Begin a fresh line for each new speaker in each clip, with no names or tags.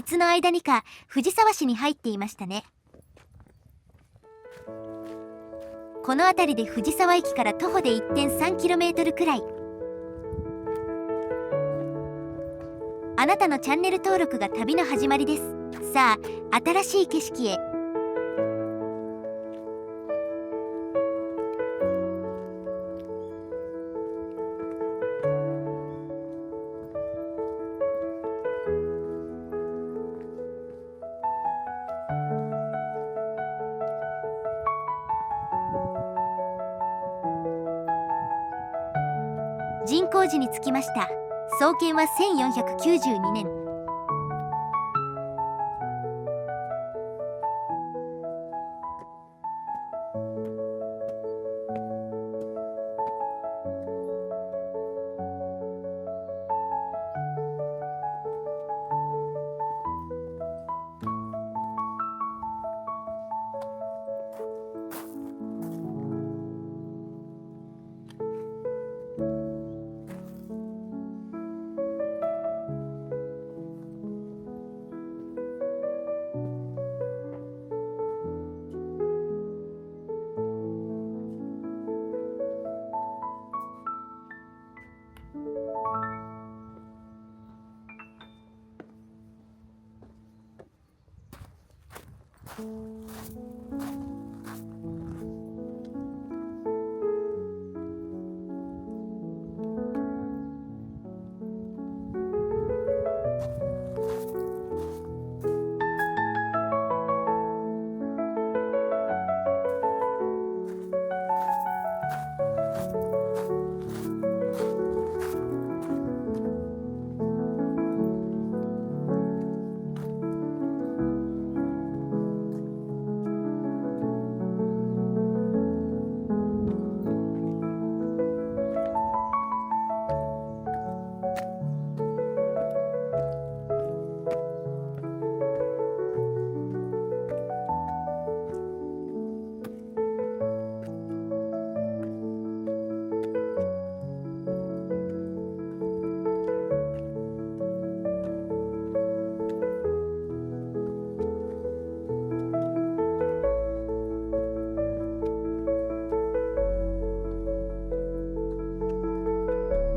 つの間にか藤沢市に入っていましたね。この辺りで藤沢駅から徒歩で 1.3km くらい。あなたのチャンネル登録が旅の始まりです。さあ、新しい景色へ。人工寺に着きました。創建は1492年。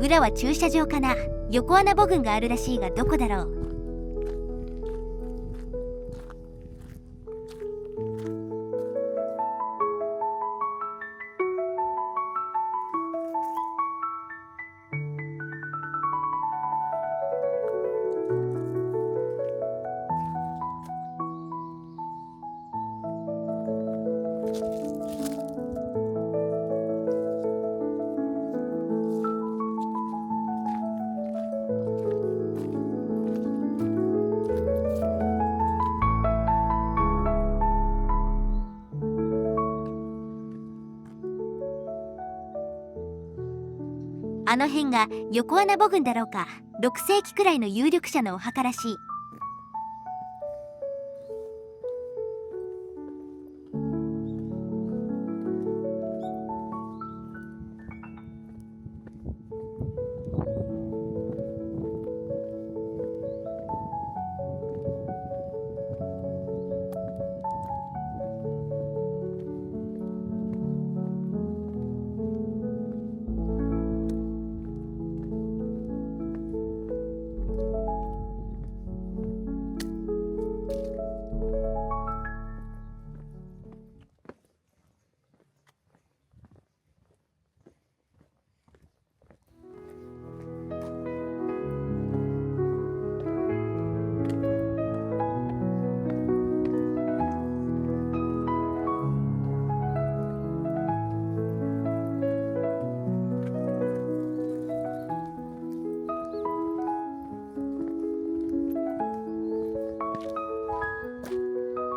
裏は駐車場かな。横穴母群があるらしいが、どこだろう。あの辺が横穴母群だろうか。6世紀くらいの有力者のお墓らしい。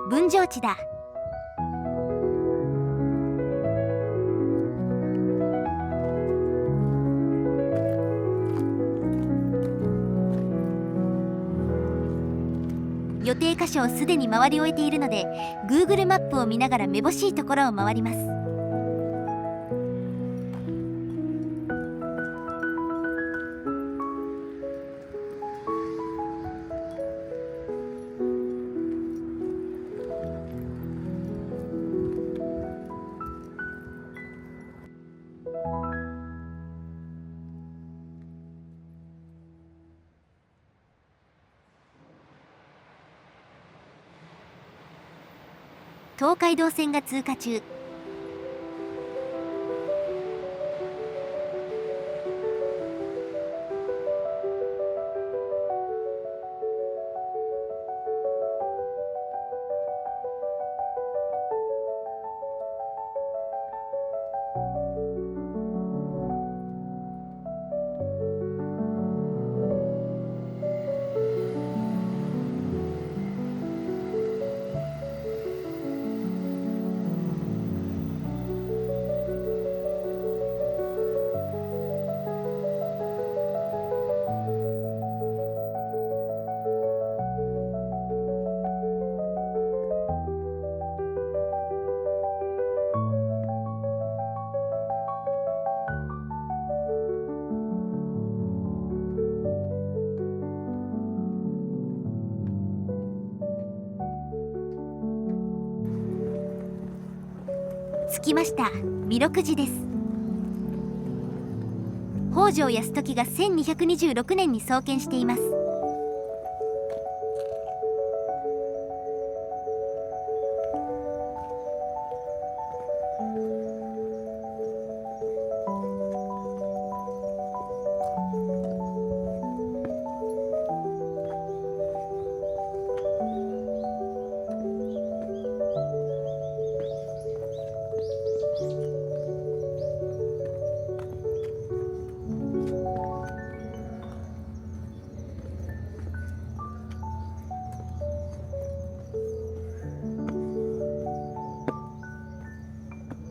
分譲地だ。予定箇所をすでに回り終えているので、 Google マップを見ながらめぼしいところを回ります。東海道線が通過中。着きました。弥勒寺です。北条泰時が1226年に創建しています。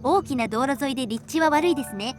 大きな道路沿いで立地は悪いですね。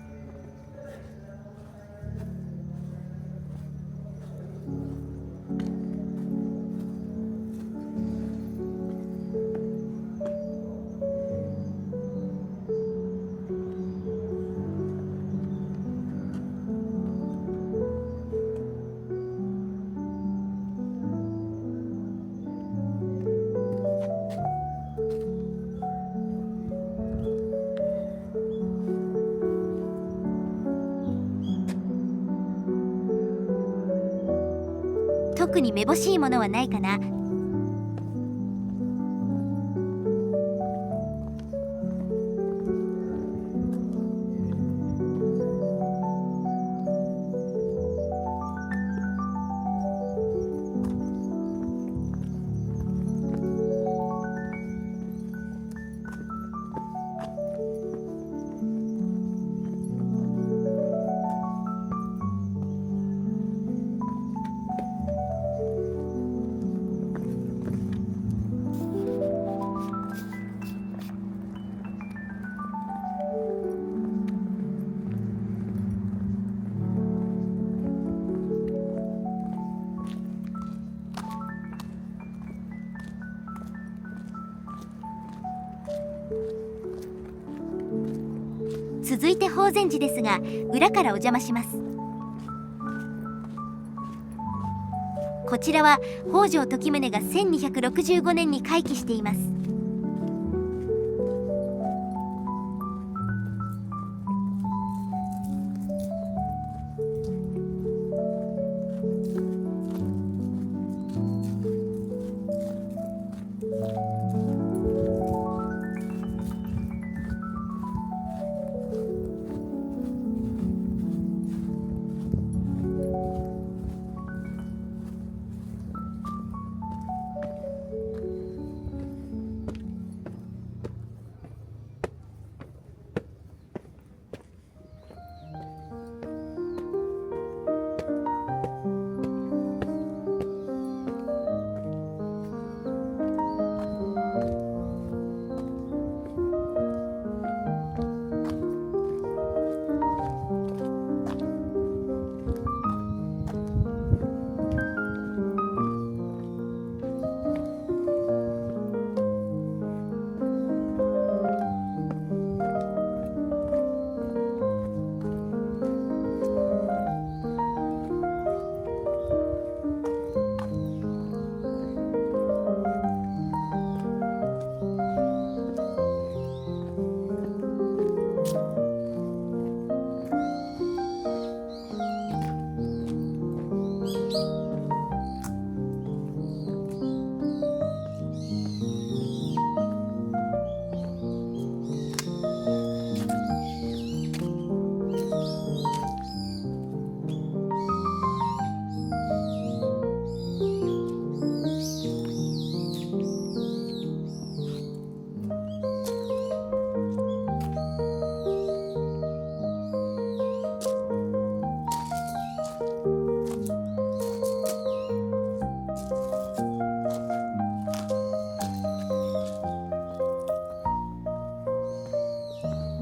特にめぼしいものはないかな。続いて法善寺ですが、裏からお邪魔します。こちらは北条時宗が1265年に開基しています。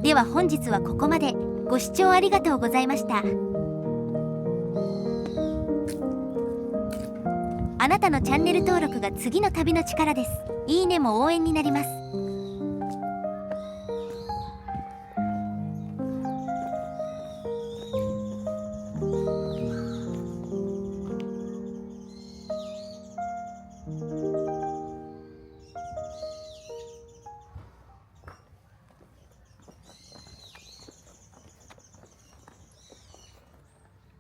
では本日はここまで。ご視聴ありがとうございました。あなたのチャンネル登録が次の旅の力です。いいねも応援になります。